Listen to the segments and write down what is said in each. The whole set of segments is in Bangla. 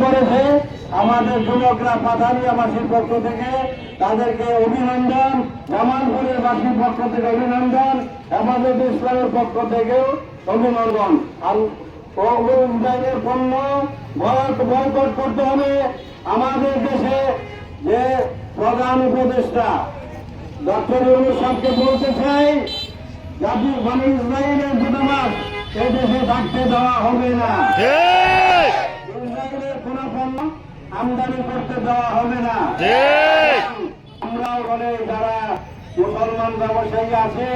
করেছে আমাদের যুবকরা পাথারিয়াবাসীর পক্ষ থেকে তাদেরকে অভিনন্দন, জামালপুরের বাসীর পক্ষ থেকে অভিনন্দন, হেফাজত ইসলামের পক্ষ থেকেও অভিনন্দন। আর ইসরায়েলের পণ্য বয়কট করতে হবে। আমাদের দেশে যে প্রধান উপদেষ্টা ডক্টর ইউনূস সাহেবকে বলতে চাই, জাতির বাণী ইসরায়েলের দূতাবাস এই দেশে থাকতে দেওয়া হবে না। ইসরায়েলের কোন পণ্য আমদানি করতে দেওয়া হবে না। আমরাও বলে যারা মুসলমান ব্যবসায়ী আছে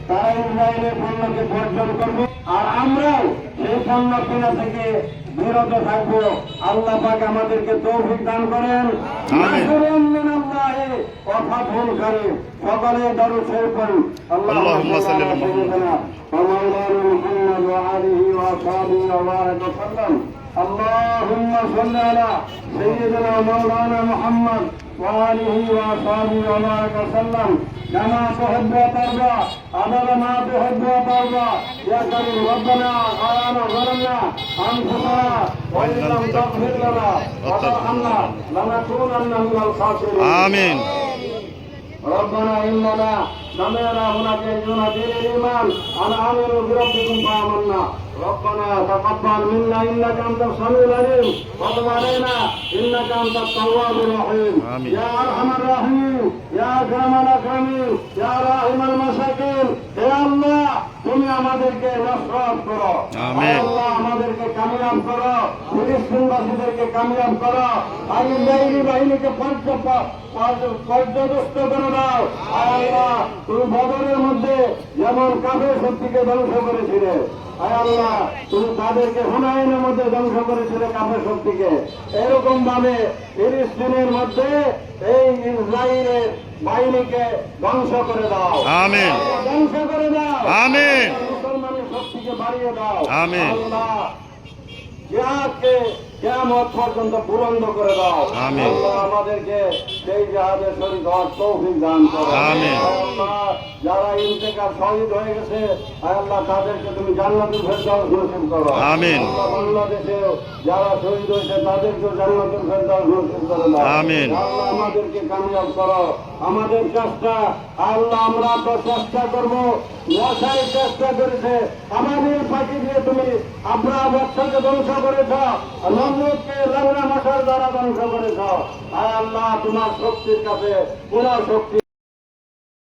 তারা ইসরায়েলের পণ্যকে বর্জন করবো, আর আমরাও সেই পণ্য কেনা থেকে বিরত থাকবো। আল্লাহ পাক আমাদেরকে তৌফিক দান করেন। সকলে দরুদ শরীফ পড়ুন। আল্লাহুম্মা সাল্লি আলা মুহাম্মাদ ওয়া মাওলানা মুহাম্মাদ ওয়া আলিহি ওয়া সাহবিহি ওয়া বারাকা সাল্লাম। আল্লাহুম্মা সাল্লি আলা সাইয়্যিদিনা মাওলানা মুহাম্মাদ ওয়া আলিহি ওয়া সাহবিহি ওয়া বারাকা সাল্লাম। كما تحب وترضى عدد ما تحب وترضى يا كريم ربنا ظلمنا انفسنا وان لم تغفر لنا وترحمنا لنكونن من الخاسرين. امين. ربنا اننا سمعنا مناديا ينادي للايمان ان امنوا بربكم فامنا. ربنا تقبل منا انك انت السميع العليم وتب علينا انك انت التواب الرحيم. يا ارحم الراحمين يا اكرم الاكرمين يا راحم المساكين. হে আল্লাহ তুমি আমাদেরকে নসরত করো, আল্লাহ আমাদেরকে কামিয়াব করো, ফিলিস্তিনবাসীদেরকে কামিয়াব করো, আর ইসরায়েলি বাহিনীকে পর্যদস্ত করে দাও। আল্লাহ তুমি বদরের মধ্যে যেমন কাফের শক্তিকে ধ্বংস করেছিলে, আল্লাহ তুমি তাদেরকে হুনাইনের মধ্যে ধ্বংস করেছিলে কাফের শক্তিকে, এরকম ভাবে ফিলিস্তিনের মধ্যে এই ইসরায়েলের বাহিনীকে ধ্বংস করে দাও। আমিন। ধ্বংস করে দাও। আমিন। মুসলমানের শক্তিকে বাড়িয়ে দাও। আমিন। আল্লাহ জিহাদকে কিয়ামত পর্যন্ত বুলন্দ করে দাও। আমিন। আল্লাহ আমাদেরকে সেই জিহাদে শরীক হওয়ার তৌফিক দান করো। আমিন। আল্লাহ যারা ইন্তেকাল শহীদ হয়ে গেছে আল্লাহ তাদেরকে তুমি জান্নাতুল ফেরদাউস নসিব করো। আমিন। আল্লাহ বাংলাদেশে যারা শহীদ হয়েছে তাদেরকে জান্নাতুল ফেরদাউস নসিব করে দাও। আমিন। আল্লাহ আমাদেরকে কামিয়াব করো। আমাদের চেষ্টা আল্লাহ আমরা তো চেষ্টা করবো, মশাই চেষ্টা করেছে আমাদের ফাঁকি দিয়ে তুমি আমরা বর্ষাকে ধ্বংস করেছ, নমরুদকে লাংড়া মশার দ্বারা ধ্বংস করেছ। আল্লাহ তোমার শক্তির কাছে পুরা শক্তি